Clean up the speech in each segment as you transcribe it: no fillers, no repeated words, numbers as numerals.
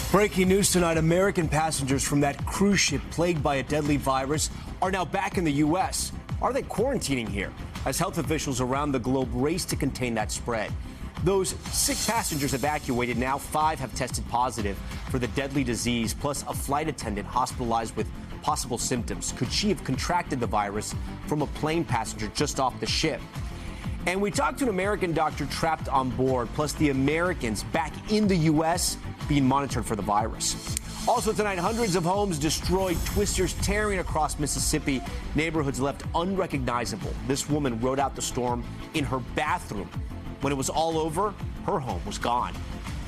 Breaking news tonight, American passengers from that cruise ship plagued by a deadly virus are now back in the U.S. Are they quarantining here as health officials around the globe race to contain that spread? Those 6 passengers evacuated, now 5 have tested positive for the deadly disease, plus a flight attendant hospitalized with possible symptoms. Could she have contracted the virus from a plane passenger just off the ship? And we talked to an American doctor trapped on board, plus the Americans back in the U.S. being monitored for the virus. Also tonight, hundreds of homes destroyed, twisters tearing across Mississippi, neighborhoods left unrecognizable. This woman rode out the storm in her bathroom. When it was all over, her home was gone.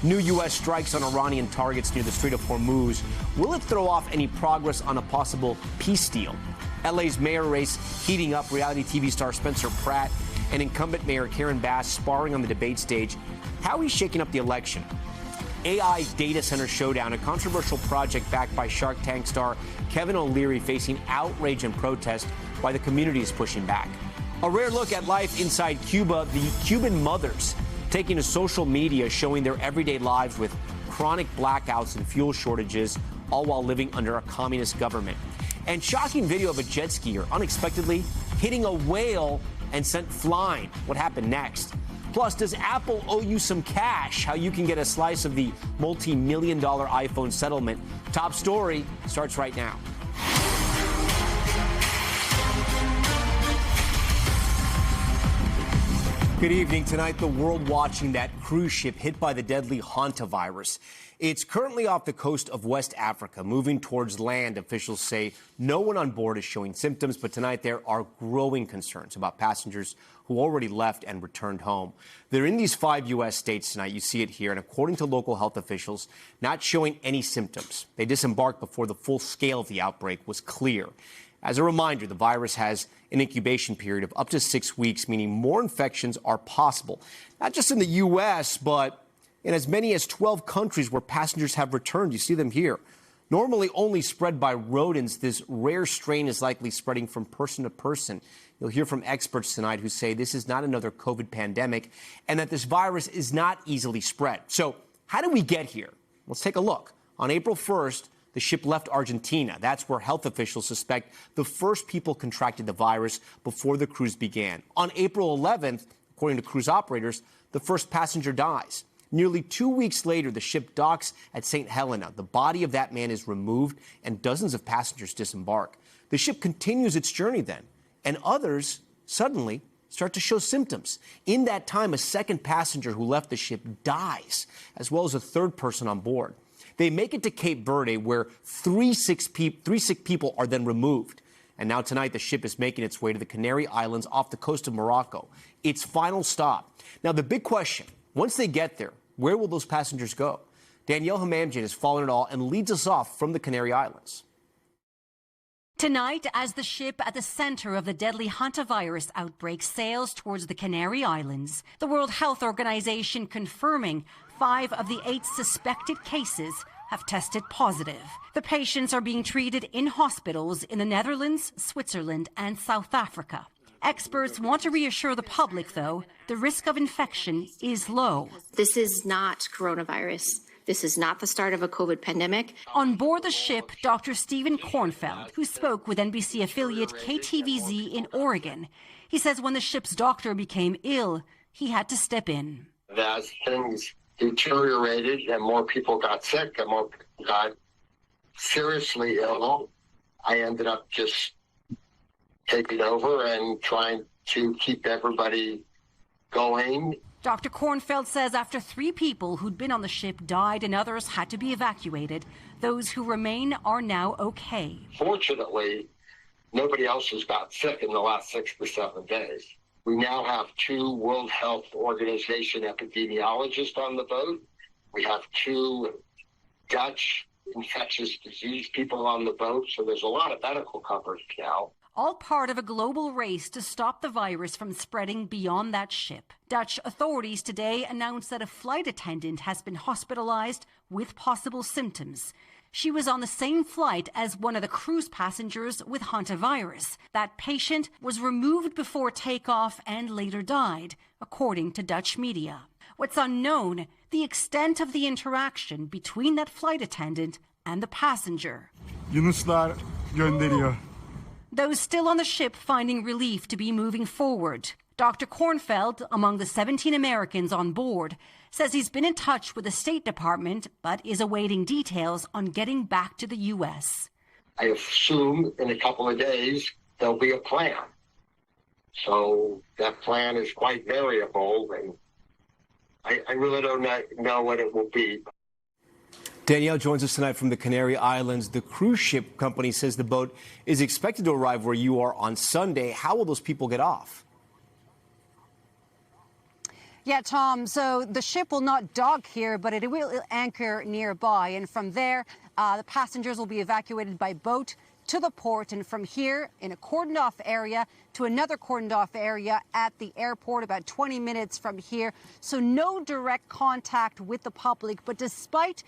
New U.S. strikes on Iranian targets near the Strait of Hormuz. Will it throw off any progress on a possible peace deal? L.A.'s mayor race heating up. Reality TV star Spencer Pratt and incumbent Mayor Karen Bass sparring on the debate stage. How he's shaking up the election. AI data center showdown, a controversial project backed by Shark Tank star Kevin O'Leary facing outrage and protest while the community is pushing back. A rare look at life inside Cuba, the Cuban mothers taking to social media showing their everyday lives with chronic blackouts and fuel shortages, all while living under a communist government. And shocking video of a jet skier unexpectedly hitting a whale and sent flying. What happened next? Plus, does Apple owe you some cash? How you can get a slice of the multi-million-dollar iPhone settlement. Top story starts right now. Good evening. Tonight, the world watching that cruise ship hit by the deadly hantavirus. It's currently off the coast of West Africa, moving towards land. Officials say no one on board is showing symptoms, but tonight there are growing concerns about passengers who already left and returned home. They're in these 5 U.S. states tonight. You see it here. And according to local health officials, not showing any symptoms. They disembarked before the full scale of the outbreak was clear. As a reminder, the virus has an incubation period of up to 6 weeks, meaning more infections are possible, not just in the U.S., but in as many as 12 countries where passengers have returned. You see them here. Normally only spread by rodents, this rare strain is likely spreading from person to person. You'll hear from experts tonight who say this is not another COVID pandemic and that this virus is not easily spread. So how did we get here? Let's take a look. On April 1st, the ship left Argentina. That's where health officials suspect the first people contracted the virus before the cruise began. On April 11th, according to cruise operators, the first passenger dies. Nearly 2 weeks later, the ship docks at St. Helena. The body of that man is removed and dozens of passengers disembark. The ship continues its journey then, and others suddenly start to show symptoms. In that time, a second passenger who left the ship dies, as well as a third person on board. They make it to Cape Verde, where three sick people are then removed. And now tonight, the ship is making its way to the Canary Islands off the coast of Morocco. Its final stop. Now, the big question, once they get there, where will those passengers go? Danielle Hamamjian has followed it all and leads us off from the Canary Islands. Tonight, as the ship at the center of the deadly hantavirus outbreak sails towards the Canary Islands, the World Health Organization confirming 5 of the 8 suspected cases have tested positive. The patients are being treated in hospitals in the Netherlands, Switzerland, and South Africa. Experts want to reassure the public, though, the risk of infection is low. This is not coronavirus. This is not the start of a COVID pandemic. On board the ship, Dr. Stephen Kornfeld, who spoke with NBC affiliate KTVZ in Oregon. He says when the ship's doctor became ill, he had to step in. As things deteriorated and more people got sick and more people got seriously ill, I ended up just taking over and trying to keep everybody going. Dr. Kornfeld says after 3 people who'd been on the ship died and others had to be evacuated, those who remain are now okay. Fortunately, nobody else has got sick in the last 6 to 7 days. We now have 2 World Health Organization epidemiologists on the boat. We have 2 Dutch infectious disease people on the boat, so there's a lot of medical coverage now. All part of a global race to stop the virus from spreading beyond that ship. Dutch authorities today announced that a flight attendant has been hospitalized with possible symptoms. She was on the same flight as one of the cruise passengers with hantavirus. That patient was removed before takeoff and later died, according to Dutch media. What's unknown, the extent of the interaction between that flight attendant and the passenger. Yunuslar gönderiyor. Those still on the ship finding relief to be moving forward. Dr. Kornfeld, among the 17 Americans on board, says he's been in touch with the State Department but is awaiting details on getting back to the U.S. I assume in a couple of days there'll be a plan. So that plan is quite variable, and I really don't know what it will be. Danielle joins us tonight from the Canary Islands. The cruise ship company says the boat is expected to arrive where you are on Sunday. How will those people get off? Yeah, Tom, so the ship will not dock here, but it will anchor nearby. And from there, the passengers will be evacuated by boat to the port, and from here in a cordoned-off area to another cordoned-off area at the airport, about 20 minutes from here. So no direct contact with the public. But despite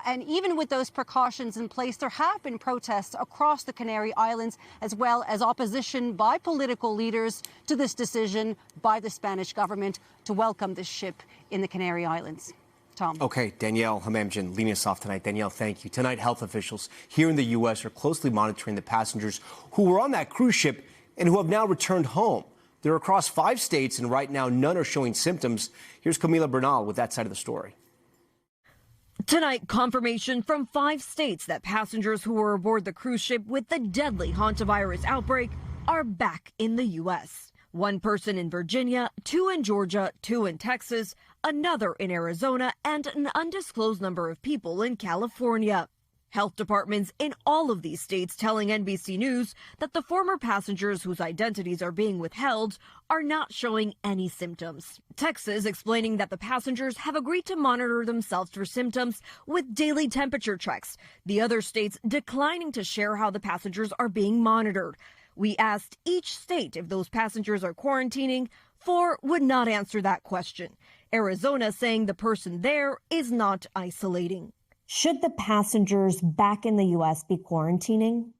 and even with those precautions in place, there have been protests across the Canary Islands, as well as opposition by political leaders to this decision by the Spanish government to welcome this ship in the Canary Islands. Tom. Okay, Danielle Hamamjian leading us off tonight. Danielle, thank you. Tonight, health officials here in the U.S. are closely monitoring the passengers who were on that cruise ship and who have now returned home. They're across 5 states, and right now none are showing symptoms. Here's Camila Bernal with that side of the story. Tonight, confirmation from 5 states that passengers who were aboard the cruise ship with the deadly hantavirus outbreak are back in the U.S. 1 person in Virginia, 2 in Georgia, 2 in Texas, another in Arizona, and an undisclosed number of people in California. Health departments in all of these states telling NBC News that the former passengers whose identities are being withheld are not showing any symptoms. Texas explaining that the passengers have agreed to monitor themselves for symptoms with daily temperature checks. The other states declining to share how the passengers are being monitored. We asked each state if those passengers are quarantining. 4 would not answer that question. Arizona saying the person there is not isolating. Should the passengers back in the U.S. be quarantining?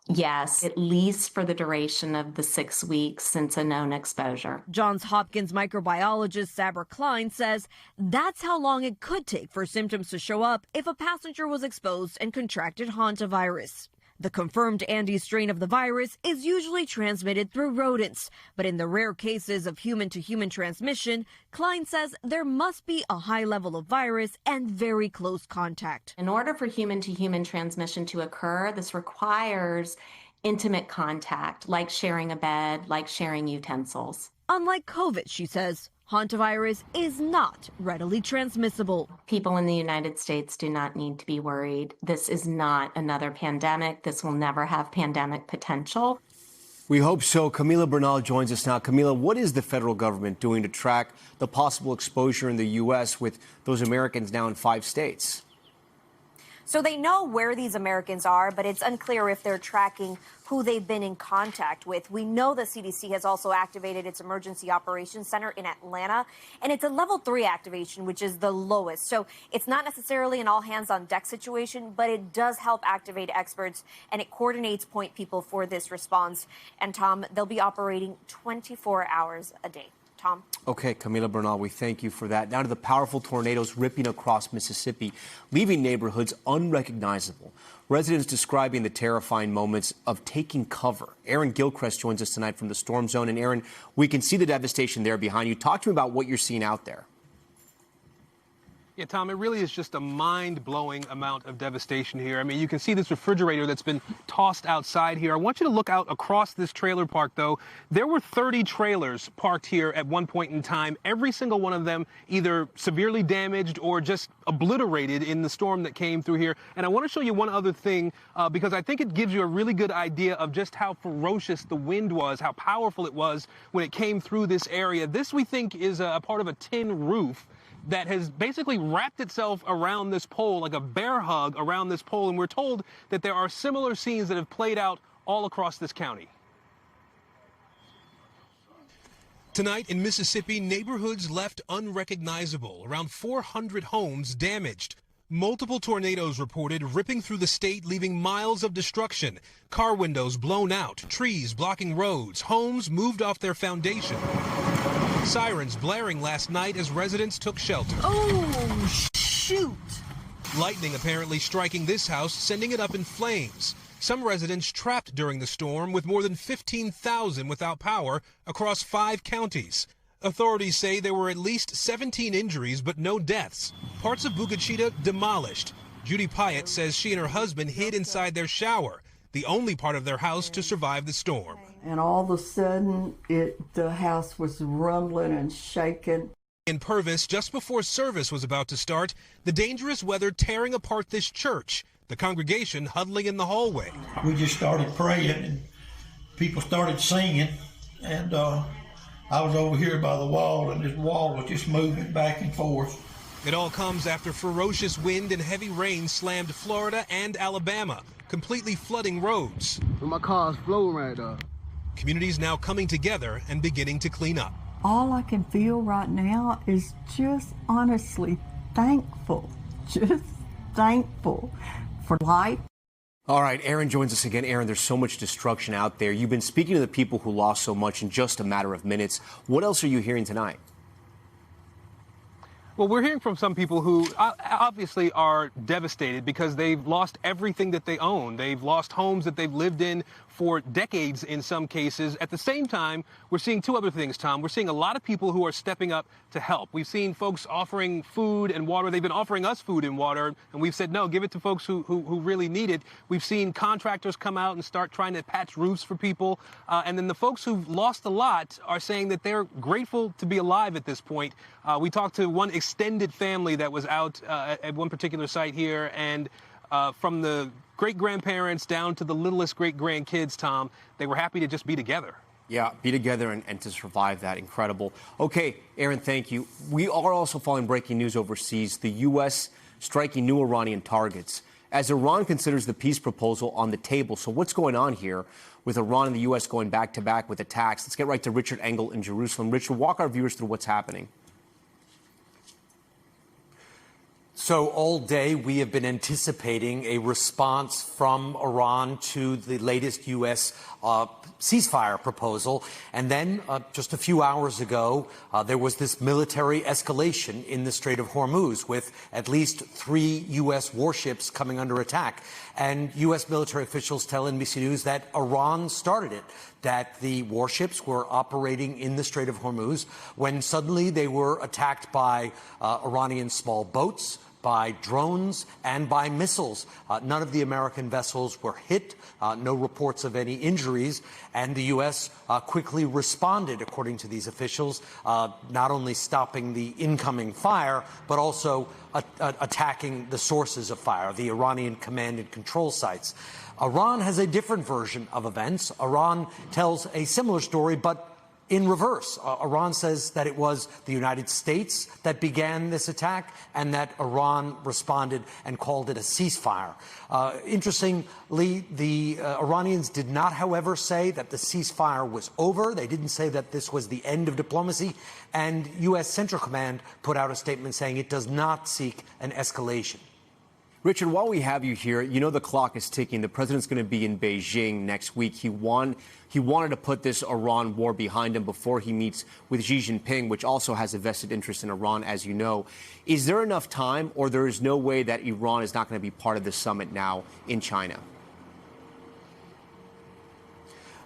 Yes, at least for the duration of the 6 weeks since a known exposure. Johns Hopkins microbiologist Sabra Klein says that's how long it could take for symptoms to show up if a passenger was exposed and contracted hantavirus. The confirmed Andes strain of the virus is usually transmitted through rodents, but in the rare cases of human-to-human transmission, Klein says there must be a high level of virus and very close contact. In order for human-to-human transmission to occur, this requires intimate contact, like sharing a bed, like sharing utensils. Unlike COVID, she says, hantavirus is not readily transmissible. People in the United States do not need to be worried. This is not another pandemic. This will never have pandemic potential. We hope so. Camila Bernal joins us now. Camila, what is the federal government doing to track the possible exposure in the U.S. with those Americans now in 5 states? So they know where these Americans are, but it's unclear if they're tracking who they've been in contact with. We know the CDC has also activated its Emergency Operations Center in Atlanta, and it's a level 3 activation, which is the lowest. So it's not necessarily an all-hands-on-deck situation, but it does help activate experts, and it coordinates point people for this response. And, Tom, they'll be operating 24 hours a day. Tom? Okay, Camila Bernal, we thank you for that. Now to the powerful tornadoes ripping across Mississippi, leaving neighborhoods unrecognizable. Residents describing the terrifying moments of taking cover. Aaron Gilchrist joins us tonight from the storm zone. And Aaron, we can see the devastation there behind you. Talk to me about what you're seeing out there. Yeah, Tom, it really is just a mind-blowing amount of devastation here. I mean, you can see this refrigerator that's been tossed outside here. I want you to look out across this trailer park, though. There were 30 trailers parked here at one point in time. Every single one of them either severely damaged or just obliterated in the storm that came through here. And I want to show you one other thing, because I think it gives you a really good idea of just how ferocious the wind was, how powerful it was when it came through this area. This, we think, is a part of a tin roof that has basically wrapped itself around this pole, like a bear hug around this pole. And we're told that there are similar scenes that have played out all across this county. Tonight in Mississippi, neighborhoods left unrecognizable, around 400 homes damaged. Multiple tornadoes reported ripping through the state, leaving miles of destruction. Car windows blown out, trees blocking roads, homes moved off their foundation. Sirens blaring last night as residents took shelter. Oh, shoot. Lightning apparently striking this house, sending it up in flames. Some residents trapped during the storm, with more than 15,000 without power across 5 counties. Authorities say there were at least 17 injuries, but no deaths. Parts of Bukachita demolished. Judy Pyatt says she and her husband hid inside their shower, the only part of their house to survive the storm. And all of a sudden, the house was rumbling and shaking. In Purvis, just before service was about to start, the dangerous weather tearing apart this church, the congregation huddling in the hallway. We just started praying and people started singing, and I was over here by the wall, and this wall was just moving back and forth. It all comes after ferocious wind and heavy rain slammed Florida and Alabama, completely flooding roads. My car's flowing right now. Communities now coming together and beginning to clean up. All I can feel right now is just honestly thankful, just thankful for life. All right, Aaron joins us again. Aaron, there's so much destruction out there. You've been speaking to the people who lost so much in just a matter of minutes. What else are you hearing tonight? Well, we're hearing from some people who obviously are devastated because they've lost everything that they own. They've lost homes that they've lived in for decades in some cases. At the same time, we're seeing 2 other things, Tom. We're seeing a lot of people who are stepping up to help. We've seen folks offering food and water. They've been offering us food and water, and we've said, no, give it to folks who really need it. We've seen contractors come out and start trying to patch roofs for people. And then the folks who've lost a lot are saying that they're grateful to be alive at this point. We talked to one extended family that was out at one particular site here, and from the great-grandparents down to the littlest great-grandkids, Tom, they were happy to just be together. Yeah, be together and to survive that. Incredible. Okay, Aaron, thank you. We are also following breaking news overseas. The U.S. striking new Iranian targets as Iran considers the peace proposal on the table. So what's going on here with Iran and the U.S. going back-to-back with attacks? Let's get right to Richard Engel in Jerusalem. Richard, walk our viewers through what's happening. So all day we have been anticipating a response from Iran to the latest U.S. ceasefire proposal. And then just a few hours ago, there was this military escalation in the Strait of Hormuz with at least 3 U.S. warships coming under attack. And U.S. military officials tell NBC News that Iran started it, that the warships were operating in the Strait of Hormuz when suddenly they were attacked by Iranian small boats, by drones, and by missiles. None of the American vessels were hit, no reports of any injuries, and the U.S. Quickly responded, according to these officials, not only stopping the incoming fire, but also attacking the sources of fire, the Iranian command and control sites. Iran has a different version of events. Iran tells a similar story, but in reverse. Iran says that it was the United States that began this attack and that Iran responded and called it a ceasefire. Interestingly, the Iranians did not, however, say that the ceasefire was over. They didn't say that this was the end of diplomacy. And U.S. Central Command put out a statement saying it does not seek an escalation. Richard, while we have you here, you know the clock is ticking. The president's going to be in Beijing next week. He wanted to put this Iran war behind him before he meets with Xi Jinping, which also has a vested interest in Iran, as you know. Is there enough time, or there is no way that Iran is not going to be part of the summit now in China?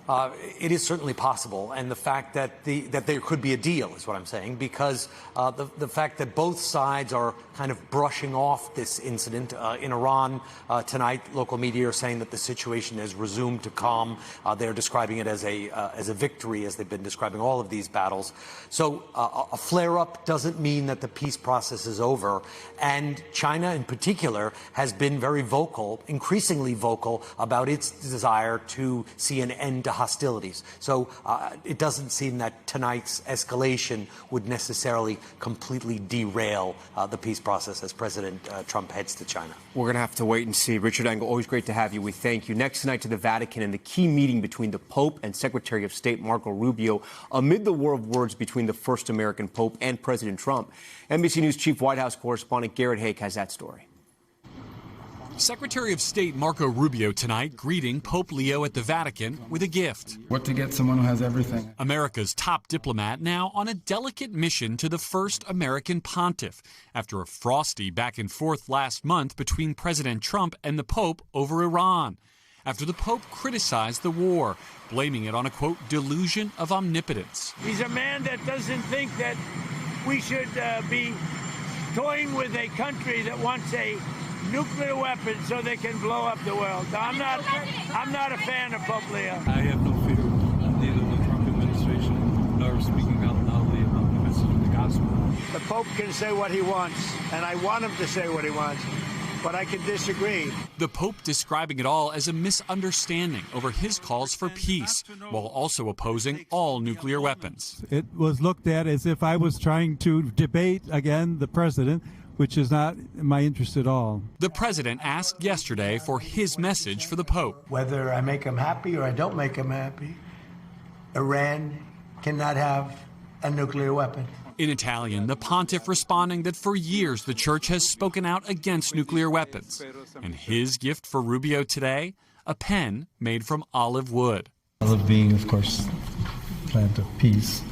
It is certainly possible, and the fact that there could be a deal is what I'm saying, because the fact that both sides are kind of brushing off this incident in Iran tonight, local media are saying that the situation has resumed to calm. They're describing it as a victory, as they've been describing all of these battles. So a flare-up doesn't mean that the peace process is over, and China in particular has been very vocal, increasingly vocal, about its desire to see an end to hostilities. So it doesn't seem that tonight's escalation would necessarily completely derail the peace process as President Trump heads to China. We're going to have to wait and see. Richard Engel, always great to have you. We thank you. Next tonight to the Vatican and the key meeting between the Pope and Secretary of State Marco Rubio amid the war of words between the first American Pope and President Trump. NBC News Chief White House correspondent Garrett Haake has that story. Secretary of State Marco Rubio tonight greeting Pope Leo at the Vatican with a gift. What to get someone who has everything? America's top diplomat now on a delicate mission to the first American pontiff after a frosty back and forth last month between President Trump and the Pope over Iran. After the Pope criticized the war, blaming it on a, quote, delusion of omnipotence. He's a man that doesn't think that we should be toying with a country that wants a nuclear weapon so they can blow up the world. I'm not a fan of Pope Leo. I have no fear of neither the Trump administration nor speaking out loudly about the message of the gospel. The Pope can say what he wants, and I want him to say what he wants, but I can disagree. The Pope describing it all as a misunderstanding over his calls for peace, while also opposing all nuclear weapons. It was looked at as if I was trying to debate, again, the president, which is not my interest at all. The president asked yesterday for his message for the Pope. Whether I make him happy or I don't make him happy, Iran cannot have a nuclear weapon. In Italian, the pontiff responding that for years the church has spoken out against nuclear weapons. And his gift for Rubio today, a pen made from olive wood. Olive being, of course, plant of peace.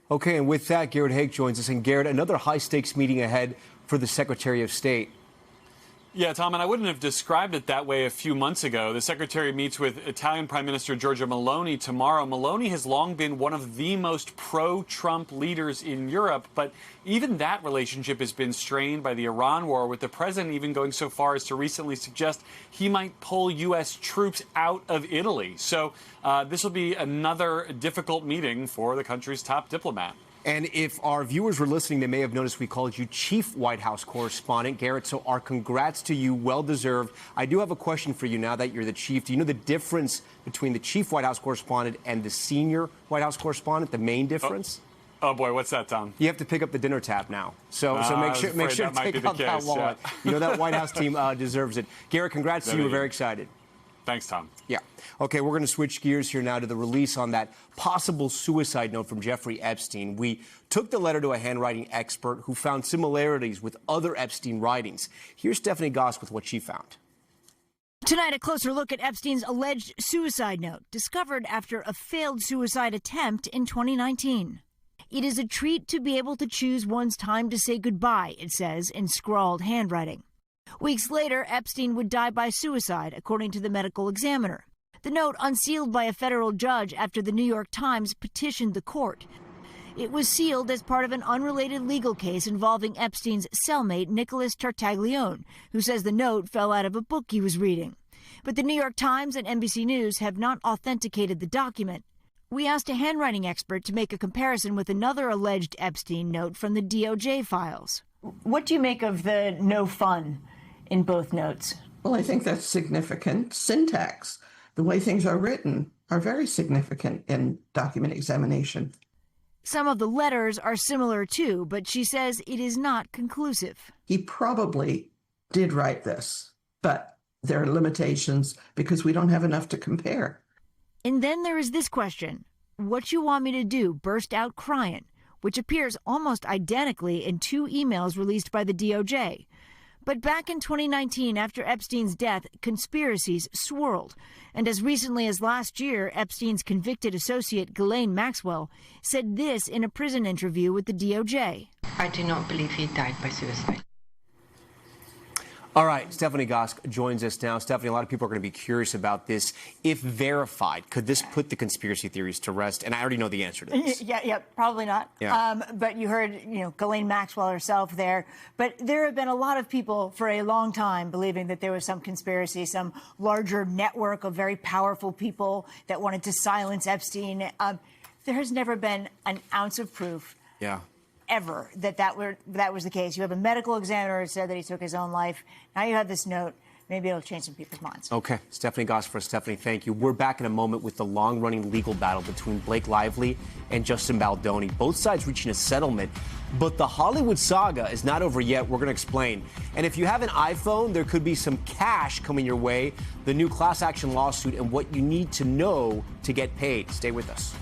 Okay, and with that, Garrett Haig joins us. And Garrett, another high-stakes meeting ahead for the Secretary of State. Yeah, Tom, and I wouldn't have described it that way a few months ago. The Secretary meets with Italian Prime Minister Giorgia Meloni tomorrow. Meloni has long been one of the most pro-Trump leaders in Europe, but even that relationship has been strained by the Iran war, with the president even going so far as to recently suggest he might pull U.S. troops out of Italy. So this will be another difficult meeting for the country's top diplomat. And if our viewers were listening, they may have noticed we called you Chief White House Correspondent, Garrett. So our congrats to you. Well deserved. I do have a question for you now that you're the chief. Do you know the difference between the Chief White House Correspondent and the Senior White House Correspondent, the main difference? Oh boy, what's that, Tom? You have to pick up the dinner tab now. So make sure to take out that wallet. Yeah. You know, that White House team deserves it. Garrett, congrats to you. We're very excited. Thanks, Tom. Yeah. Okay, we're going to switch gears here now to the release on that possible suicide note from Jeffrey Epstein. We took the letter to a handwriting expert who found similarities with other Epstein writings. Here's Stephanie Goss with what she found. Tonight, a closer look at Epstein's alleged suicide note, discovered after a failed suicide attempt in 2019. It is a treat to be able to choose one's time to say goodbye, it says in scrawled handwriting. Weeks later, Epstein would die by suicide, according to the medical examiner. The note unsealed by a federal judge after the New York Times petitioned the court. It was sealed as part of an unrelated legal case involving Epstein's cellmate, Nicholas Tartaglione, who says the note fell out of a book he was reading. But the New York Times and NBC News have not authenticated the document. We asked a handwriting expert to make a comparison with another alleged Epstein note from the DOJ files. What do you make of the no fun in both notes? Well, I think that's significant. Syntax, the way things are written, are very significant in document examination. Some of the letters are similar too, but she says it is not conclusive. He probably did write this, but there are limitations because we don't have enough to compare. And then there is this question. What you want me to do, burst out crying, which appears almost identically in two emails released by the DOJ. But back in 2019, after Epstein's death, conspiracies swirled. And as recently as last year, Epstein's convicted associate, Ghislaine Maxwell, said this in a prison interview with the DOJ. I do not believe he died by suicide. All right, Stephanie Goss joins us now. Stephanie, a lot of people are going to be curious about this. If verified, could this put the conspiracy theories to rest? And I already know the answer to this. Yeah, probably not. Yeah. But you heard, Ghislaine Maxwell herself there. But there have been a lot of people for a long time believing that there was some conspiracy, some larger network of very powerful people that wanted to silence Epstein. There has never been an ounce of proof. Yeah. Ever that was the case. You have a medical examiner who said that he took his own life. Now you have this note. Maybe it'll change some people's minds. Okay. Stephanie Goss for us. Stephanie, thank you. We're back in a moment with the long-running legal battle between Blake Lively and Justin Baldoni. Both sides reaching a settlement. But the Hollywood saga is not over yet. We're going to explain. And if you have an iPhone, there could be some cash coming your way. The new class action lawsuit and what you need to know to get paid. Stay with us.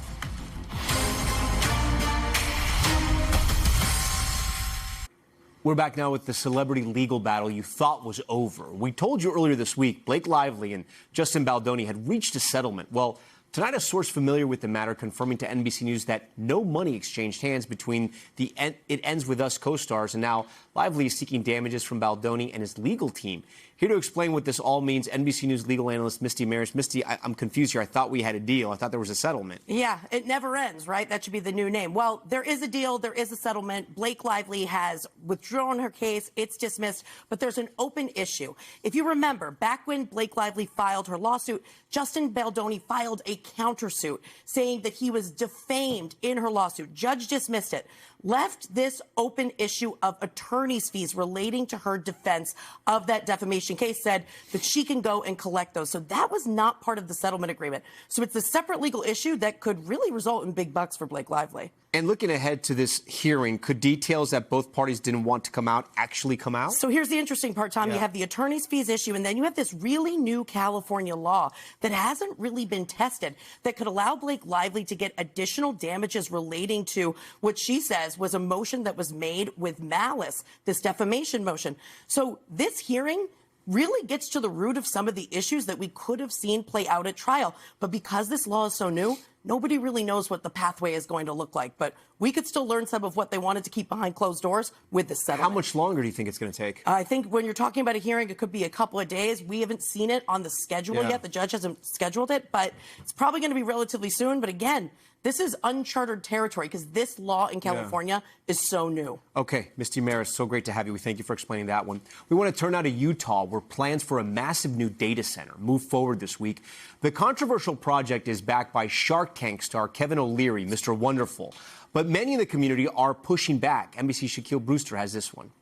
We're back now with the celebrity legal battle you thought was over. We told you earlier this week Blake Lively and Justin Baldoni had reached a settlement. Well, tonight a source familiar with the matter confirming to NBC News that no money exchanged hands between the It Ends With Us co-stars, and now Lively is seeking damages from Baldoni and his legal team. Here to explain what this all means, NBC News legal analyst Misty Maris. Misty, I'm confused here. I thought we had a deal. I thought there was a settlement. Yeah, it never ends, right? That should be the new name. Well, there is a deal. There is a settlement. Blake Lively has withdrawn her case. It's dismissed, but there's an open issue. If you remember, back when Blake Lively filed her lawsuit, Justin Baldoni filed a countersuit saying that he was defamed in her lawsuit. Judge dismissed it. Left this open issue of attorney's fees relating to her defense of that defamation case, said that she can go and collect those. So that was not part of the settlement agreement. So it's a separate legal issue that could really result in big bucks for Blake Lively. And looking ahead to this hearing, could details that both parties didn't want to come out actually come out? So here's the interesting part, Tom. Yeah. You have the attorney's fees issue, and then you have this really new California law that hasn't really been tested that could allow Blake Lively to get additional damages relating to what she says was a motion that was made with malice, this defamation motion. So this hearing really gets to the root of some of the issues that we could have seen play out at trial. But because this law is so new, nobody really knows what the pathway is going to look like. But we could still learn some of what they wanted to keep behind closed doors with this settlement. How much longer do you think it's going to take? I think when you're talking about a hearing, it could be a couple of days. We haven't seen it on the schedule yet. The judge hasn't scheduled it, but it's probably going to be relatively soon. But again, this is uncharted territory because this law in California is so new. Okay, Misty Maris, so great to have you. We thank you for explaining that one. We want to turn now to Utah, where plans for a massive new data center move forward this week. The controversial project is backed by Shark Tank star Kevin O'Leary, Mr. Wonderful. But many in the community are pushing back. NBC's Shaquille Brewster has this one.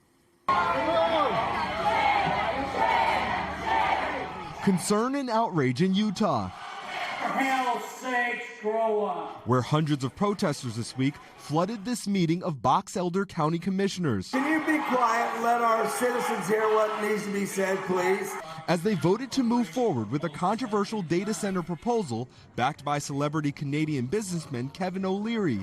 Concern and outrage in Utah, For hell's sakes, grow up. where hundreds of protesters this week flooded this meeting of Box Elder County Commissioners Can you be quiet and let our citizens hear what needs to be said, please? as they voted to move forward with a controversial data center proposal backed by celebrity Canadian businessman Kevin O'Leary.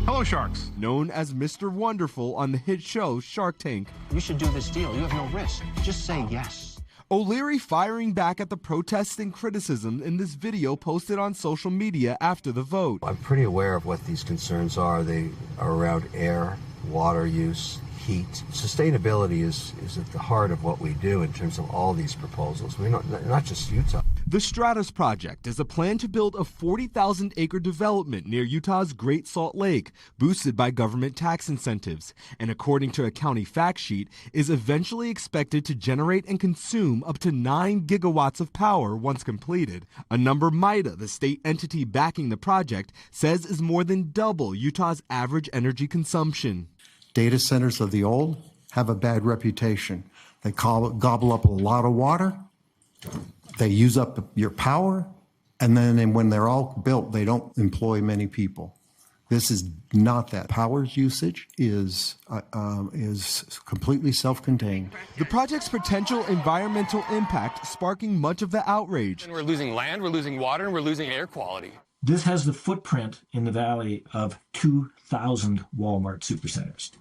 Hello, Sharks. Known as Mr. Wonderful on the hit show Shark Tank. You should do this deal. You have no risk. Just say yes. O'Leary firing back at the protests and criticism in this video posted on social media after the vote. I'm pretty aware of what these concerns are. They are around air, water use, heat. Sustainability is at the heart of what we do in terms of all these proposals. We're not just Utah. The Stratus Project is a plan to build a 40,000-acre development near Utah's Great Salt Lake, boosted by government tax incentives, and according to a county fact sheet, is eventually expected to generate and consume up to 9 gigawatts of power once completed, a number MIDA, the state entity backing the project, says is more than double Utah's average energy consumption. Data centers of the old have a bad reputation. They gobble up a lot of water. They use up your power, and then when they're all built, they don't employ many people. This is not that. Power's usage is completely self-contained. The project's potential environmental impact sparking much of the outrage. And we're losing land, we're losing water, and we're losing air quality. This has the footprint in the valley of 2,000 Walmart supercenters.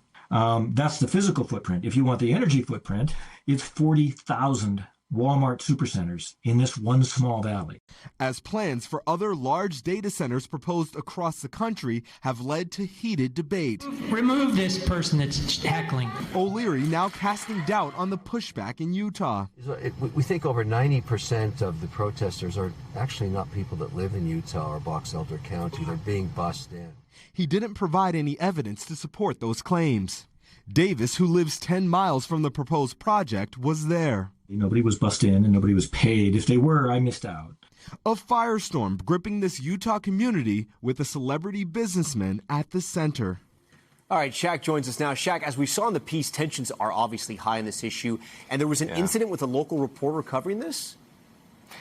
That's the physical footprint. If you want the energy footprint, it's 40,000 Walmart supercenters in this one small valley. As plans for other large data centers proposed across the country have led to heated debate. Remove this person that's heckling. O'Leary now casting doubt on the pushback in Utah. We think over 90% of the protesters are actually not people that live in Utah or Box Elder County. They're being bussed in. He didn't provide any evidence to support those claims. Davis, who lives 10 miles from the proposed project, was there. Nobody was bussed in and nobody was paid. If they were, I missed out. A firestorm gripping this Utah community with a celebrity businessman at the center. All right, Shaq joins us now. Shaq, as we saw in the piece, tensions are obviously high in this issue, and there was an incident with a local reporter covering this?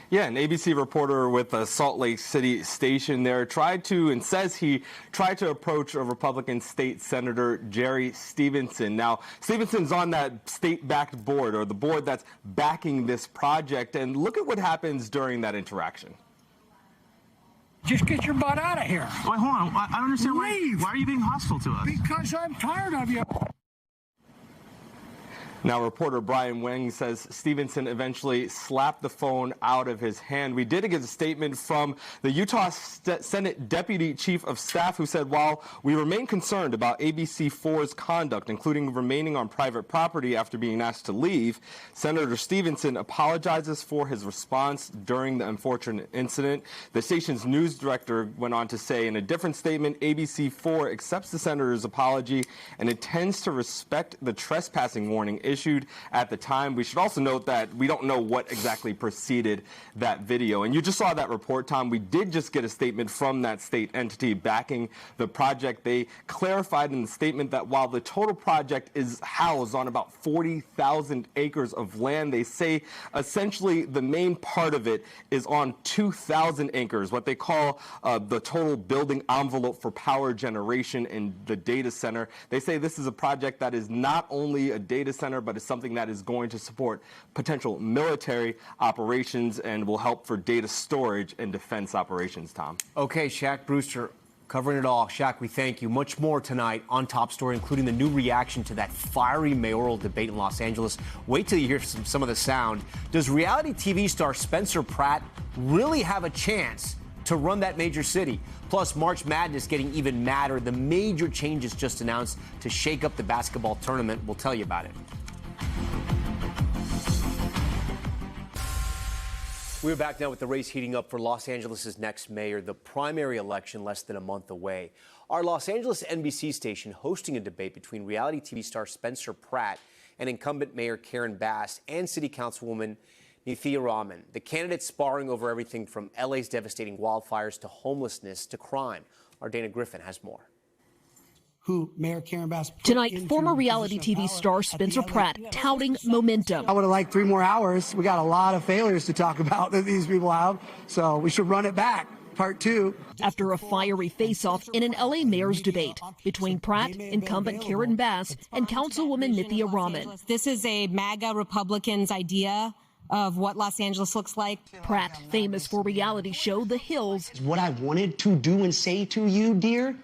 Yeah, an ABC reporter with a Salt Lake City station there tried to approach a Republican state senator, Jerry Stevenson. Now, Stevenson's on that state-backed board, or the board that's backing this project, and look at what happens during that interaction. Just get your butt out of here. Wait, hold on. I don't understand Leave. why are you being hostile to us? Because I'm tired of you. Now, reporter Brian Weng says Stevenson eventually slapped the phone out of his hand. We did get a statement from the Utah Senate Deputy Chief of Staff who said, while we remain concerned about ABC4's conduct, including remaining on private property after being asked to leave, Senator Stevenson apologizes for his response during the unfortunate incident. The station's news director went on to say in a different statement, ABC4 accepts the senator's apology and intends to respect the trespassing warning issued at the time. We should also note that we don't know what exactly preceded that video. And you just saw that report, Tom. We did just get a statement from that state entity backing the project. They clarified in the statement that while the total project is housed on about 40,000 acres of land, they say essentially the main part of it is on 2,000 acres, what they call the total building envelope for power generation in the data center. They say this is a project that is not only a data center, but it's something that is going to support potential military operations and will help for data storage and defense operations, Tom. Okay, Shaq Brewster, covering it all. Shaq, we thank you. Much more tonight on Top Story, including the new reaction to that fiery mayoral debate in Los Angeles. Wait till you hear some of the sound. Does reality TV star Spencer Pratt really have a chance to run that major city? Plus, March Madness getting even madder. The major changes just announced to shake up the basketball tournament. We'll tell you about it. We're back now with the race heating up for Los Angeles' next mayor, the primary election less than a month away. Our Los Angeles NBC station hosting a debate between reality TV star Spencer Pratt and incumbent Mayor Karen Bass and City Councilwoman Nithya Raman. The candidates sparring over everything from LA's devastating wildfires to homelessness to crime. Our Dana Griffin has more. Who Mayor Karen Bass tonight, former reality TV star Spencer Pratt touting momentum. I would have liked 3 more hours. We got a lot of failures to talk about that these people have, so we should run it back. Part 2. After a fiery face-off in an LA mayor's debate between Pratt, incumbent Karen Bass, and Councilwoman Nithya Raman. This is a MAGA Republican's idea of what Los Angeles looks like. Pratt, famous for reality show The Hills. What I wanted to do and say to you, dear,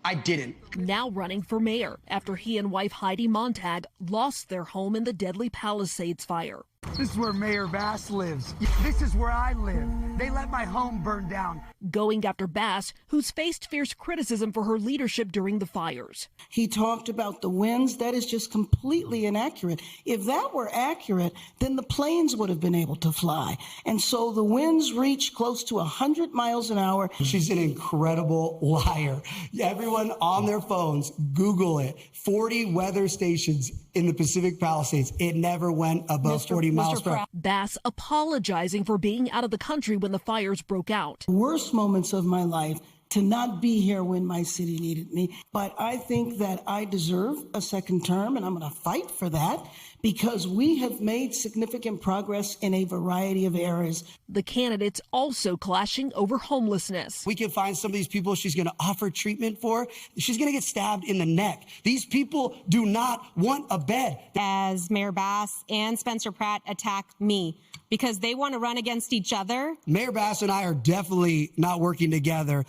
I didn't. Now running for mayor after he and wife Heidi Montag lost their home in the deadly Palisades fire. This is where Mayor Bass lives. This is where I live. They let my home burn down. Going after Bass, who's faced fierce criticism for her leadership during the fires. He talked about the winds. That is just completely inaccurate. If that were accurate, then the planes would have been able to fly. And so the winds reached close to 100 miles an hour. She's an incredible liar. Everyone on their phones, Google it. 40 weather stations in the Pacific Palisades. It never went above 40 miles per hour. Bass apologizing for being out of the country when the fires broke out. Worst moments of my life to not be here when my city needed me. But I think that I deserve a second term, and I'm going to fight for that because we have made significant progress in a variety of areas. The candidates also clashing over homelessness. We can find some of these people she's going to offer treatment for. She's going to get stabbed in the neck. These people do not want a bed. As Mayor Bass and Spencer Pratt attack me because they want to run against each other. Mayor Bass and I are definitely not working together.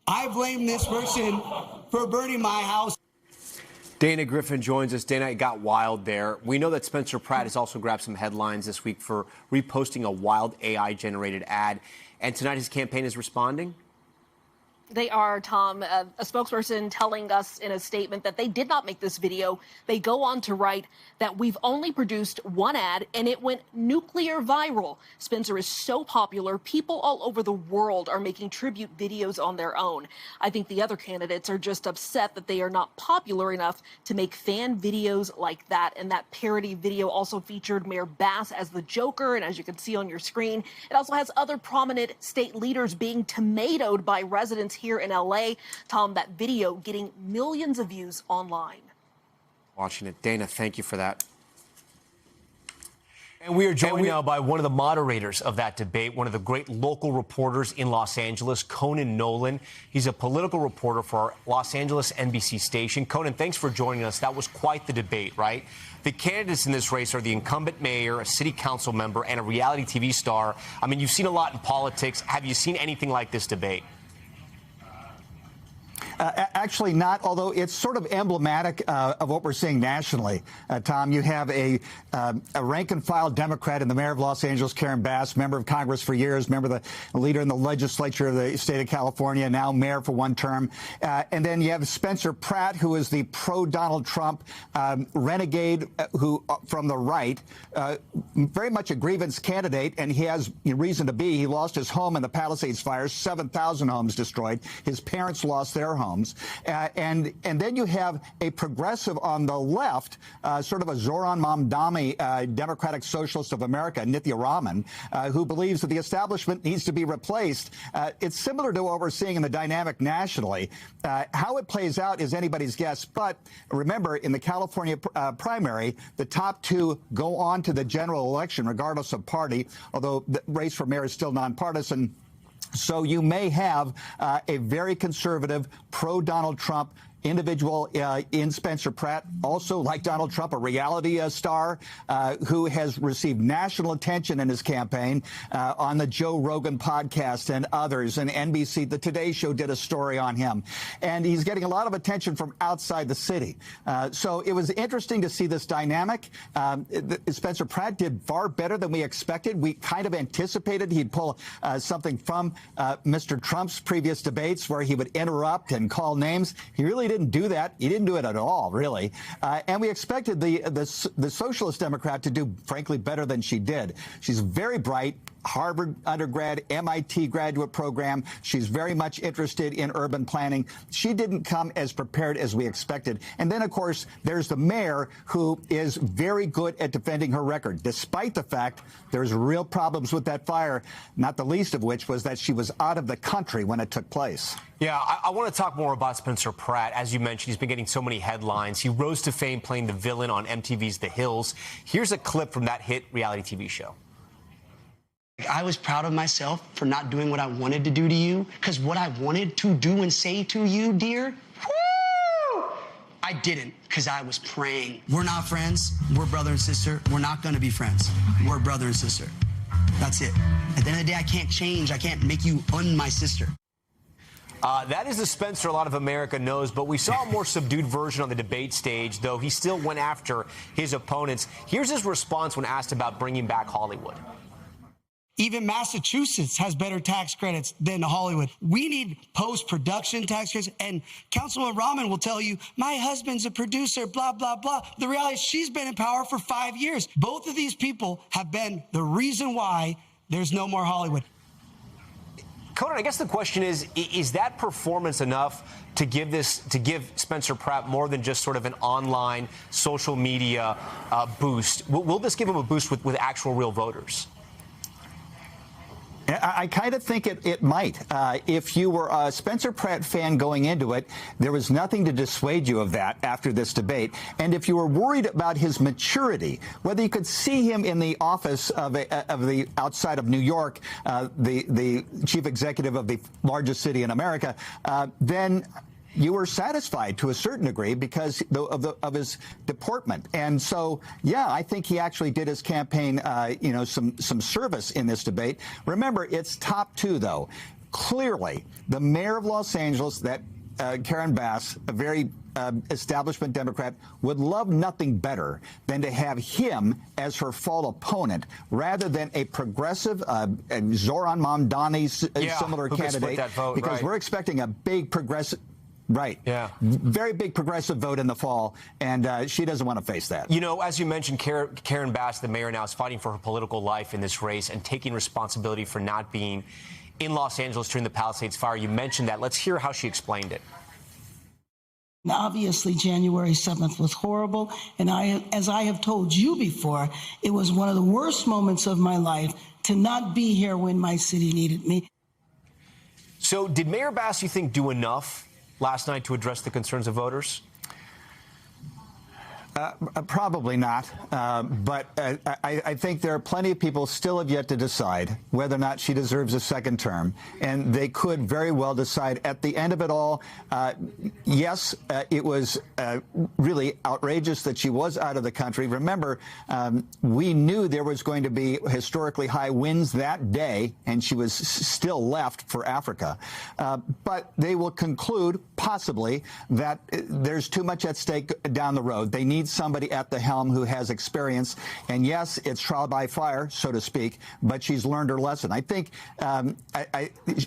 I blame this person for burning my house. Dana Griffin joins us. Dana, it got wild there. We know that Spencer Pratt has also grabbed some headlines this week for reposting a wild AI-generated ad. And tonight his campaign is responding? They are, Tom, a spokesperson telling us in a statement that they did not make this video. They go on to write that we've only produced one ad and it went nuclear viral. Spencer is so popular, people all over the world are making tribute videos on their own. I think the other candidates are just upset that they are not popular enough to make fan videos like that. And that parody video also featured Mayor Bass as the Joker. And as you can see on your screen, it also has other prominent state leaders being tomatoed by residents here in LA. Tom, that video getting millions of views online. Watching it. Dana, thank you for that. And we are joined now by one of the moderators of that debate, one of the great local reporters in Los Angeles, Conan Nolan. He's a political reporter for our Los Angeles NBC station. Conan, thanks for joining us. That was quite the debate, right? The candidates in this race are the incumbent mayor, a city council member, and a reality TV star. I mean, you've seen a lot in politics. Have you seen anything like this debate? Actually not, although it's sort of emblematic of what we're seeing nationally. Tom, you have a rank-and-file Democrat in the mayor of Los Angeles, Karen Bass, member of Congress for years, the leader in the legislature of the state of California, now mayor for one term. And then you have Spencer Pratt, who is the pro-Donald Trump renegade who from the right, very much a grievance candidate, and he has reason to be. He lost his home in the Palisades fires, 7,000 homes destroyed. His parents lost their homes. And then you have a progressive on the left, sort of a Zoran Mamdani, Democratic Socialist of America, Nithya Raman, who believes that the establishment needs to be replaced. It's similar to what we're seeing in the dynamic nationally. How it plays out is anybody's guess. But remember, in the California primary, the top two go on to the general election, regardless of party, although the race for mayor is still nonpartisan. So you may have a very conservative, pro-Donald Trump individual in Spencer Pratt, also like Donald Trump, a reality star who has received national attention in his campaign on the Joe Rogan podcast and others. And NBC, the Today Show, did a story on him. And he's getting a lot of attention from outside the city. So it was interesting to see this dynamic. Spencer Pratt did far better than we expected. We kind of anticipated he'd pull something from Mr. Trump's previous debates where he would interrupt and call names. He really didn't do that. He didn't do it at all, really. And we expected the socialist Democrat to do, frankly, better than she did. She's very bright, Harvard undergrad, MIT graduate program. She's very much interested in urban planning. She didn't come as prepared as we expected. And then, of course, there's the mayor, who is very good at defending her record, despite the fact there's real problems with that fire, not the least of which was that she was out of the country when it took place. Yeah, I want to talk more about Spencer Pratt. As you mentioned, he's been getting so many headlines. He rose to fame playing the villain on MTV's The Hills. Here's a clip from that hit reality TV show. I was proud of myself for not doing what I wanted to do to you, because what I wanted to do and say to you, dear, woo, I didn't, because I was praying. We're not friends. We're brother and sister. We're not going to be friends. We're brother and sister. That's it. At the end of the day, I can't change. I can't make you my sister. That is the Spencer a lot of America knows, but we saw a more subdued version on the debate stage, though he still went after his opponents. Here's his response when asked about bringing back Hollywood. Even Massachusetts has better tax credits than Hollywood. We need post-production tax credits. And Councilwoman Rahman will tell you, my husband's a producer, blah, blah, blah. The reality is she's been in power for 5 years. Both of these people have been the reason why there's no more Hollywood. Conan, I guess the question is that performance enough to give Spencer Pratt more than just sort of an online social media boost? Will this give him a boost with actual real voters? I kind of think it might. If you were a Spencer Pratt fan going into it, there was nothing to dissuade you of that after this debate. And if you were worried about his maturity, whether you could see him in the office of the outside of New York, the chief executive of the largest city in America, then you were satisfied to a certain degree because of his deportment. And so, yeah, I think he actually did his campaign, some service in this debate. Remember, it's top two, though. Clearly, the mayor of Los Angeles, that Karen Bass, a very establishment Democrat, would love nothing better than to have him as her fall opponent rather than a progressive Zoran Mamdani similar candidate. That vote, because right. We're expecting a big progressive. Right. Yeah. Very big progressive vote in the fall, and she doesn't want to face that. You know, as you mentioned, Karen Bass, the mayor now, is fighting for her political life in this race and taking responsibility for not being in Los Angeles during the Palisades fire. You mentioned that. Let's hear how she explained it. Obviously, January 7th was horrible, and as I have told you before, it was one of the worst moments of my life to not be here when my city needed me. So did Mayor Bass, you think, do enough last night to address the concerns of voters? Probably not. But I think there are plenty of people still have yet to decide whether or not she deserves a second term. And they could very well decide at the end of it all, yes, it was really outrageous that she was out of the country. Remember, we knew there was going to be historically high winds that day, and she was still left for Africa. But they will conclude, possibly, that there's too much at stake down the road. They need somebody at the helm who has experience. And yes, it's trial by fire, so to speak, but she's learned her lesson. I think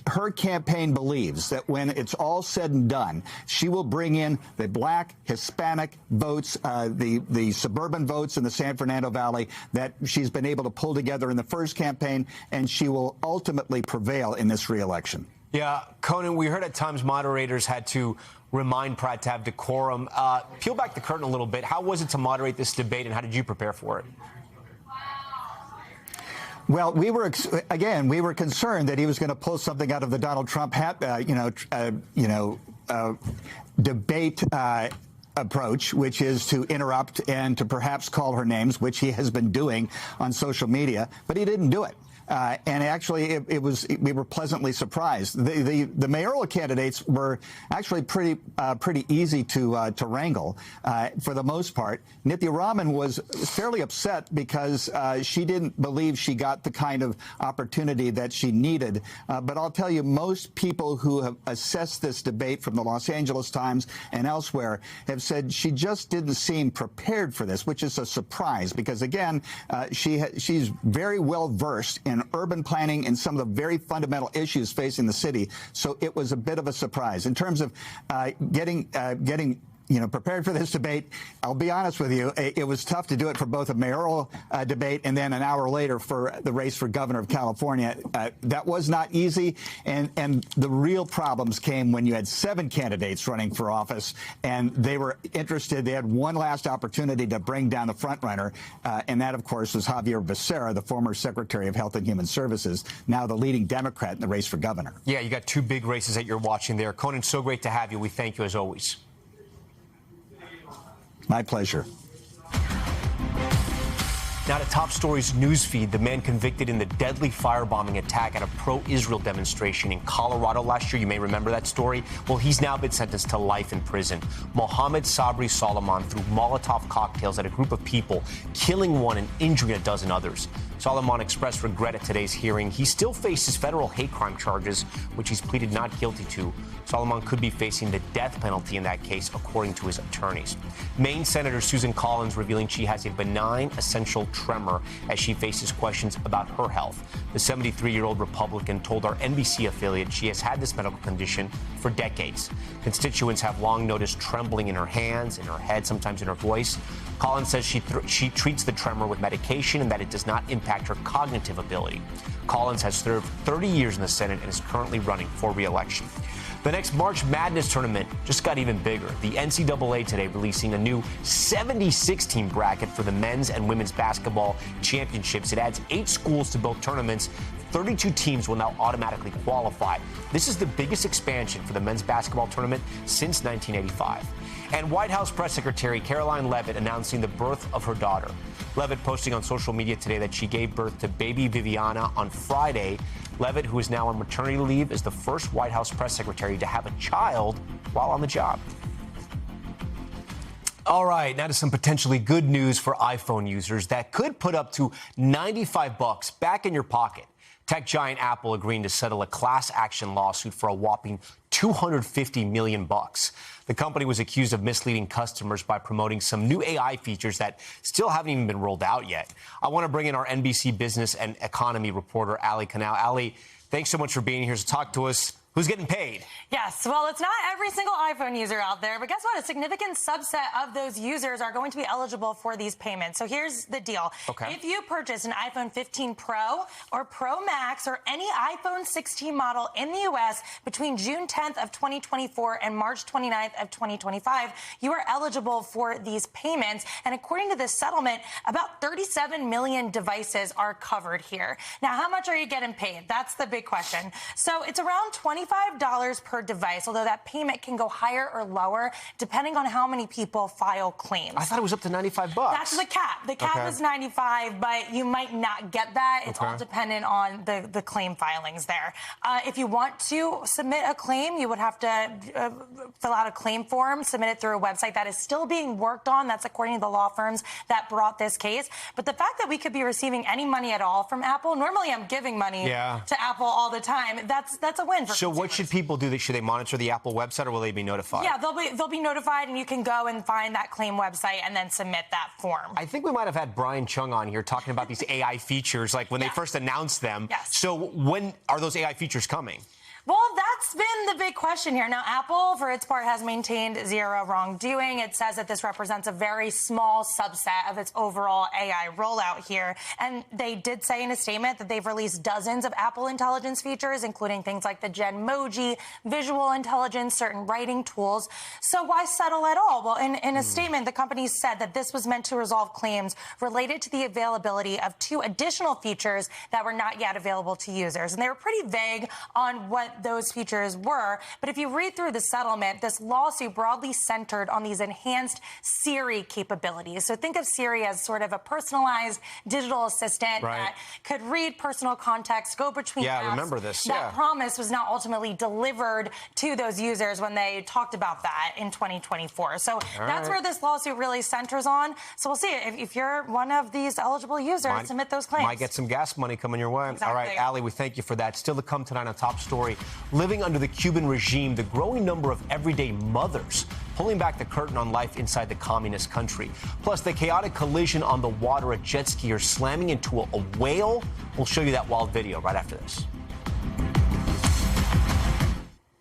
her campaign believes that when it's all said and done, she will bring in the black, Hispanic votes, the suburban votes in the San Fernando Valley that she's been able to pull together in the first campaign, and she will ultimately prevail in this re-election. Yeah, Conan, we heard at times moderators had to remind Pratt to have decorum. Peel back the curtain a little bit. How was it to moderate this debate, and how did you prepare for it? Well, we were concerned that he was going to pull something out of the Donald Trump debate approach, which is to interrupt and to perhaps call her names, which he has been doing on social media, but he didn't do it. And actually, we were pleasantly surprised. The mayoral candidates were actually pretty easy to wrangle for the most part. Nithya Raman was fairly upset because she didn't believe she got the kind of opportunity that she needed. But I'll tell you, most people who have assessed this debate from the Los Angeles Times and elsewhere have said she just didn't seem prepared for this, which is a surprise because, again, she's very well versed in urban planning and some of the very fundamental issues facing the city. So it was a bit of a surprise. In terms of getting prepared for this debate, I'll be honest with you, it was tough to do it for both a mayoral debate and then an hour later for the race for governor of California. That was not easy, and the real problems came when you had 7 candidates running for office, and they were interested. They had one last opportunity to bring down the frontrunner, and that, of course, was Javier Becerra, the former Secretary of Health and Human Services, now the leading Democrat in the race for governor. Yeah, you got 2 big races that you're watching there. Conan, so great to have you. We thank you as always. My pleasure. Now to top stories newsfeed. The man convicted in the deadly firebombing attack at a pro-Israel demonstration in Colorado last year. You may remember that story. Well, he's now been sentenced to life in prison. Mohammed Sabri Solomon threw Molotov cocktails at a group of people, killing one and injuring a dozen others. Solomon expressed regret at today's hearing. He still faces federal hate crime charges, which he's pleaded not guilty to. Solomon could be facing the death penalty in that case, according to his attorneys. Maine Senator Susan Collins revealing she has a benign essential tremor as she faces questions about her health. The 73-year-old Republican told our NBC affiliate she has had this medical condition for decades. Constituents have long noticed trembling in her hands, in her head, sometimes in her voice. Collins says she treats the tremor with medication and that it does not impact her cognitive ability. Collins has served 30 years in the Senate and is currently running for re-election. The next March Madness tournament just got even bigger. The NCAA today releasing a new 76-team bracket for the men's and women's basketball championships. It adds 8 schools to both tournaments. 32 teams will now automatically qualify. This is the biggest expansion for the men's basketball tournament since 1985. And White House Press Secretary Caroline Leavitt announcing the birth of her daughter. Leavitt posting on social media today that she gave birth to baby Viviana on Friday. Leavitt, who is now on maternity leave, is the first White House press secretary to have a child while on the job. All right, now to some potentially good news for iPhone users that could put up to $95 back in your pocket. Tech giant Apple agreeing to settle a class action lawsuit for a whopping $250 million. The company was accused of misleading customers by promoting some new AI features that still haven't even been rolled out yet. I want to bring in our NBC business and economy reporter, Ali Canal. Ali, thanks so much for being here to talk to us. Who's getting paid? Yes, well, it's not every single iPhone user out there, but guess what? A significant subset of those users are going to be eligible for these payments. So here's the deal. Okay. If you purchase an iPhone 15 Pro or Pro Max or any iPhone 16 model in the U.S. between June 10th of 2024 and March 29th of 2025, you are eligible for these payments. And according to this settlement, about 37 million devices are covered here. Now, how much are you getting paid? That's the big question. So it's around $25 $25 per device, although that payment can go higher or lower depending on how many people file claims. I thought it was up to $95. That's the cap. The cap is $95, but you might not get that. It's all dependent on the claim filings there. If you want to submit a claim, you would have to fill out a claim form, submit it through a website that is still being worked on. That's according to the law firms that brought this case. But the fact that we could be receiving any money at all from Apple, normally I'm giving money to Apple all the time. That's a win for consumers. What should people do? Should they monitor the Apple website, or will they be notified? Yeah, they'll be notified, and you can go and find that claim website and then submit that form. I think we might have had Brian Chung on here talking about these AI features, like when they first announced them. Yes. So when are those AI features coming? Well, that's been the big question here. Now, Apple, for its part, has maintained zero wrongdoing. It says that this represents a very small subset of its overall AI rollout here. And they did say in a statement that they've released dozens of Apple Intelligence features, including things like the Genmoji, visual intelligence, certain writing tools. So why settle at all? Well, in a statement, the company said that this was meant to resolve claims related to the availability of 2 additional features that were not yet available to users. And they were pretty vague on what those features were. But if you read through the settlement, this lawsuit broadly centered on these enhanced Siri capabilities. So think of Siri as sort of a personalized digital assistant that could read personal context, go between apps. Yeah, I remember this. That promise was not ultimately delivered to those users when they talked about that in 2024. So that's where this lawsuit really centers on. So we'll see. If you're one of these eligible users, submit those claims. Might get some gas money coming your way. Exactly. All right, Allie, we thank you for that. Still to come tonight on Top Story. Living under the Cuban regime, the growing number of everyday mothers pulling back the curtain on life inside the communist country. Plus, the chaotic collision on the water, a jet skier slamming into a whale. We'll show you that wild video right after this.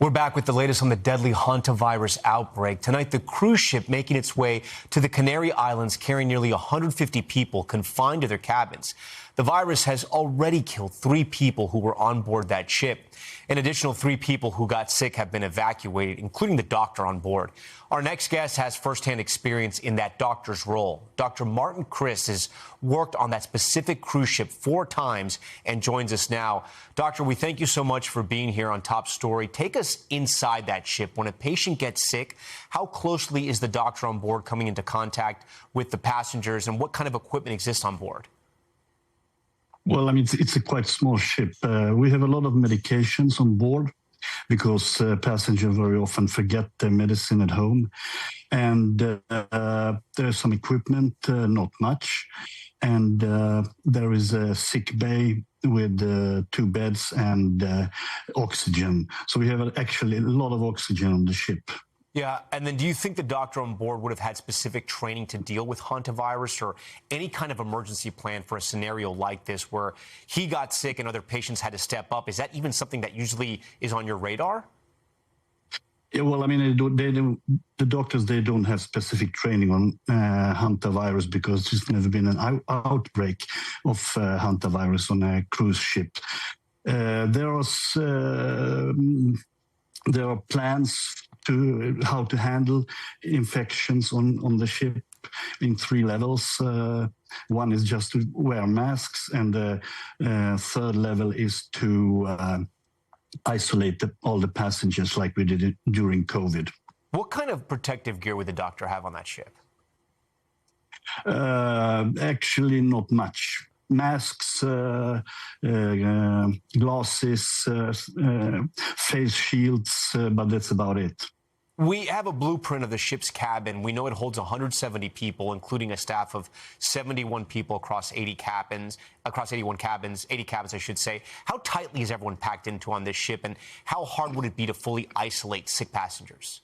We're back with the latest on the deadly hantavirus outbreak. Tonight, the cruise ship making its way to the Canary Islands carrying nearly 150 people confined to their cabins. The virus has already killed 3 people who were on board that ship. An additional 3 people who got sick have been evacuated, including the doctor on board. Our next guest has firsthand experience in that doctor's role. Dr. Martin Chris has worked on that specific cruise ship 4 times and joins us now. Doctor, we thank you so much for being here on Top Story. Take us inside that ship. When a patient gets sick, how closely is the doctor on board coming into contact with the passengers, and what kind of equipment exists on board? Well, I mean, it's a quite small ship. We have a lot of medications on board because passengers very often forget their medicine at home. And there's some equipment, not much. And there is a sick bay with 2 beds and oxygen. So we have actually a lot of oxygen on the ship. Yeah, and then do you think the doctor on board would have had specific training to deal with hantavirus or any kind of emergency plan for a scenario like this where he got sick and other patients had to step up? Is that even something that usually is on your radar? Yeah, well, I mean, the doctors, they don't have specific training on hantavirus because there's never been an outbreak of hantavirus on a cruise ship. There are plans to how to handle infections on the ship in 3 levels. One is just to wear masks, and the 3rd level is to isolate all the passengers like we did during COVID. What kind of protective gear would the doctor have on that ship? Actually, not much. Masks, glasses, face shields, but that's about it. We have a blueprint of the ship's cabin. We know it holds 170 people, including a staff of 71 people across 80 cabins, 80 cabins, I should say. How tightly is everyone packed into on this ship, and how hard would it be to fully isolate sick passengers?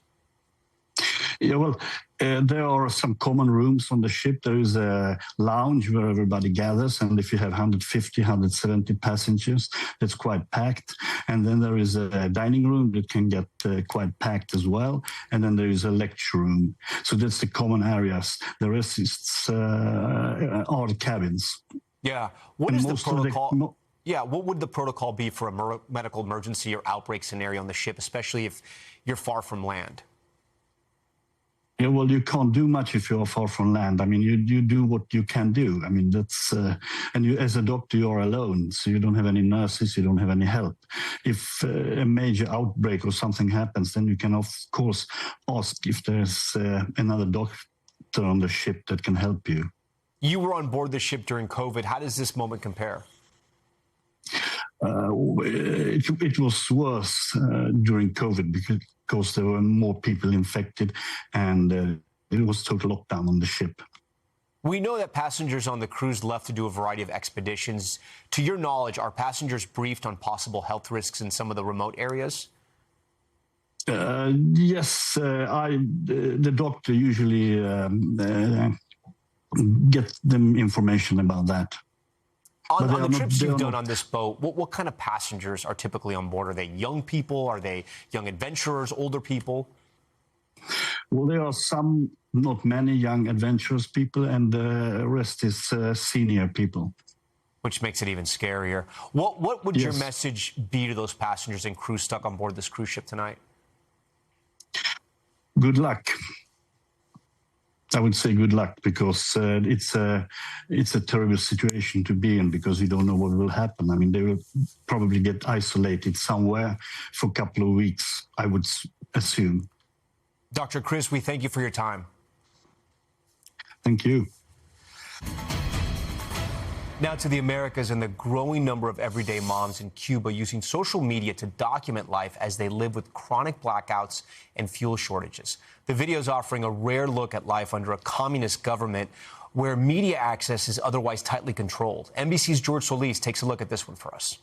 Yeah, well, there are some common rooms on the ship. There is a lounge where everybody gathers, and if you have 150, 170 passengers, that's quite packed. And then there is a dining room that can get quite packed as well. And then there is a lecture room. So that's the common areas. The rest is are the cabins. Yeah. What is the protocol? Yeah, what would the protocol be for a medical emergency or outbreak scenario on the ship, especially if you're far from land? Yeah, well, you can't do much if you're far from land. I mean, you do what you can do. I mean, that's and you, as a doctor, you're alone, so you don't have any nurses, you don't have any help. If a major outbreak or something happens, then you can of course ask if there's another doctor on the ship that can help you. You were on board the ship during COVID. How does this moment compare? It was worse during COVID because there were more people infected and it was total lockdown on the ship. We know that passengers on the cruise left to do a variety of expeditions. To your knowledge, are passengers briefed on possible health risks in some of the remote areas? Yes, the doctor usually gets them information about that. On the trips you've done on this boat, what kind of passengers are typically on board? Are they young people? Are they young adventurers, older people? Well, there are some, not many young adventurous people, and the rest is senior people. Which makes it even scarier. What would your message be to those passengers and crew stuck on board this cruise ship tonight? Good luck. I would say good luck, because it's a terrible situation to be in, because you don't know what will happen. I mean, they will probably get isolated somewhere for a couple of weeks, I would assume. Dr. Chris, we thank you for your time. Thank you. Now to the Americas and the growing number of everyday moms in Cuba using social media to document life as they live with chronic blackouts and fuel shortages. The video is offering a rare look at life under a communist government where media access is otherwise tightly controlled. NBC's George Solis takes a look at this one for us.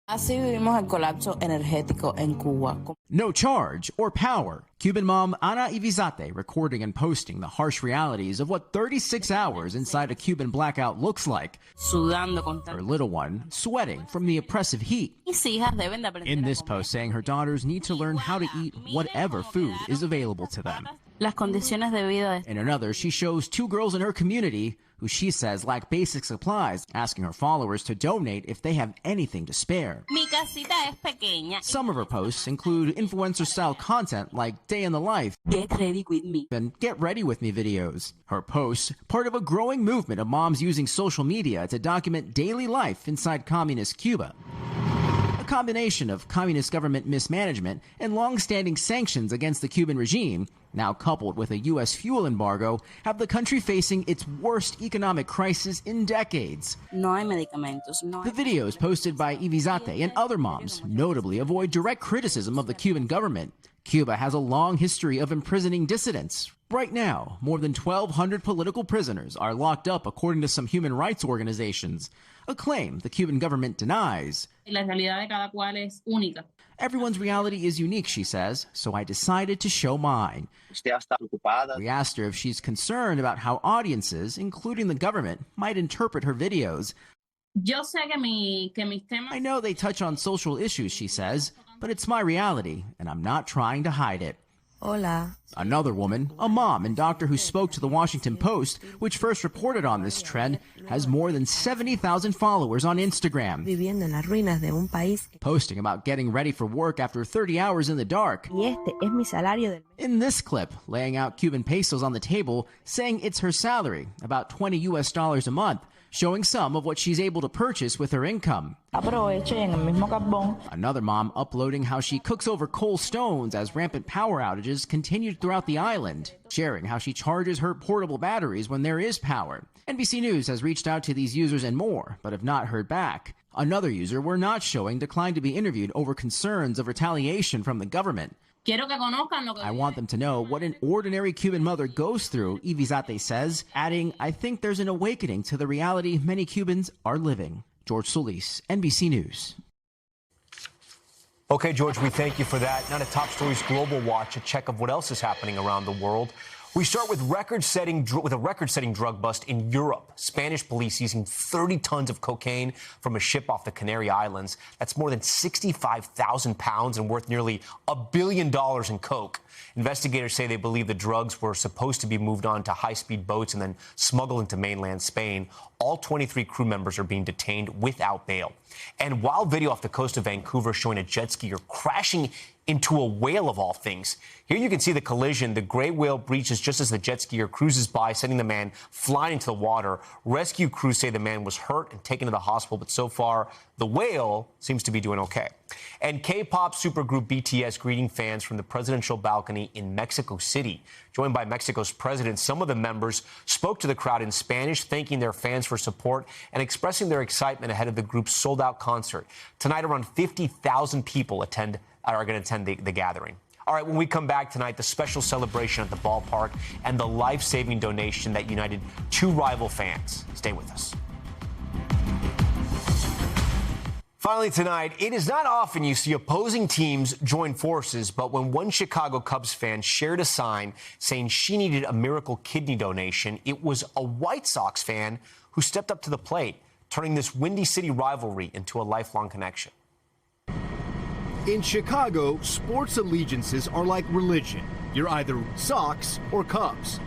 Así vivimos el colapso energético en Cuba. No charge or power. Cuban mom Ana Ivizate recording and posting the harsh realities of what 36 hours inside a Cuban blackout looks like. Her little one sweating from the oppressive heat. In this post saying her daughters need to learn how to eat whatever food is available to them. In another, she shows two girls in her community who she says lack basic supplies, asking her followers to donate if they have anything to spare. Some of her posts include influencer-style content like day in the life Get ready with me and get ready with me videos. Her posts, part of a growing movement of moms using social media to document daily life inside communist Cuba. A combination of communist government mismanagement and long-standing sanctions against the Cuban regime, now coupled with a U.S. fuel embargo, have the country facing its worst economic crisis in decades. The videos posted by Ivizate and other moms notably avoid direct criticism of the Cuban government. Cuba has a long history of imprisoning dissidents. Right now, more than 1,200 political prisoners are locked up according to some human rights organizations, a claim the Cuban government denies. Everyone's reality is unique, she says, so I decided to show mine. We asked her if she's concerned about how audiences, including the government, might interpret her videos. I know they touch on social issues, she says, but it's my reality, and I'm not trying to hide it. Hola. Another woman, a mom and doctor who spoke to the Washington Post, which first reported on this trend, has more than 70,000 followers on Instagram. Posting about getting ready for work after 30 hours in the dark. In this clip, laying out Cuban pesos on the table, saying it's her salary, about $20 US a month, showing some of what she's able to purchase with her income. Another mom uploading how she cooks over coal stones as rampant power outages continued throughout the island, sharing how she charges her portable batteries when there is power. NBC News has reached out to these users and more, but have not heard back. Another user we're not showing declined to be interviewed over concerns of retaliation from the government. I want them to know what an ordinary Cuban mother goes through, Ivizate says, adding, I think there's an awakening to the reality many Cubans are living. George Solis, NBC News. Okay, George, we thank you for that. Now to Top Stories Global Watch, a check of what else is happening around the world. We start with a record-setting drug bust in Europe. Spanish police seizing 30 tons of cocaine from a ship off the Canary Islands. That's more than 65,000 pounds and worth nearly $1 billion in coke. Investigators say they believe the drugs were supposed to be moved on to high-speed boats and then smuggled into mainland Spain. All 23 crew members are being detained without bail. And while video off the coast of Vancouver showing a jet skier crashing into a whale of all things. Here you can see the collision. The gray whale breaches just as the jet skier cruises by, sending the man flying into the water. Rescue crews say the man was hurt and taken to the hospital, but so far the whale seems to be doing okay. And K-pop supergroup BTS greeting fans from the presidential balcony in Mexico City. Joined by Mexico's president, some of the members spoke to the crowd in Spanish, thanking their fans for support and expressing their excitement ahead of the group's sold-out concert. Tonight, around 50,000 people are going to attend the gathering. All right, when we come back tonight, the special celebration at the ballpark and the life-saving donation that united two rival fans. Stay with us. Finally tonight, it is not often you see opposing teams join forces, but when one Chicago Cubs fan shared a sign saying she needed a miracle kidney donation, it was a White Sox fan who stepped up to the plate, turning this Windy City rivalry into a lifelong connection. In Chicago, sports allegiances are like religion. You're either Sox or Cubs.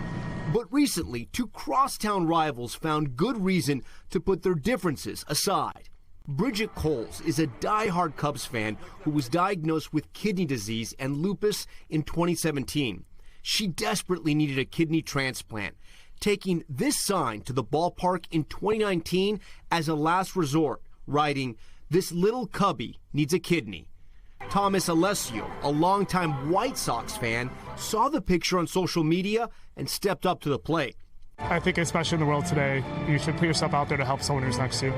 But recently, two crosstown rivals found good reason to put their differences aside. Bridget Coles is a diehard Cubs fan who was diagnosed with kidney disease and lupus in 2017. She desperately needed a kidney transplant, taking this sign to the ballpark in 2019 as a last resort, writing, "This little cubby needs a kidney." Thomas Alessio, a longtime White Sox fan, saw the picture on social media and stepped up to the plate. I think especially in the world today, you should put yourself out there to help someone who's next to you.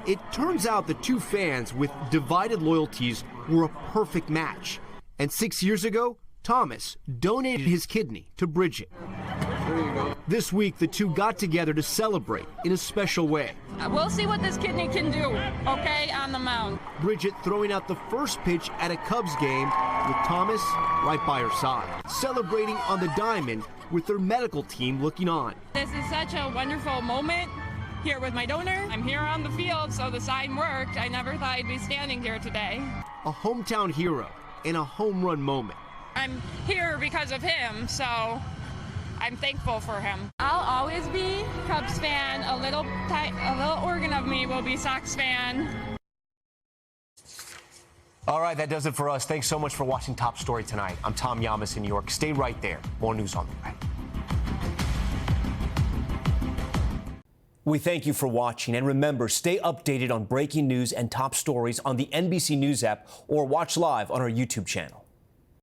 It turns out the two fans with divided loyalties were a perfect match. And 6 years ago, Thomas donated his kidney to Bridget. There you go. This week, the two got together to celebrate in a special way. We'll see what this kidney can do, okay, on the mound. Bridget throwing out the first pitch at a Cubs game with Thomas right by her side, celebrating on the diamond with their medical team looking on. This is such a wonderful moment here with my donor. I'm here on the field, so the sign worked. I never thought I'd be standing here today. A hometown hero and a home run moment. I'm here because of him, so I'm thankful for him. I'll always be Cubs fan. A little organ of me will be Sox fan. All right, that does it for us. Thanks so much for watching Top Story tonight. I'm Tom Llamas in New York. Stay right there. More news on the way. We thank you for watching. And remember, stay updated on breaking news and top stories on the NBC News app or watch live on our YouTube channel.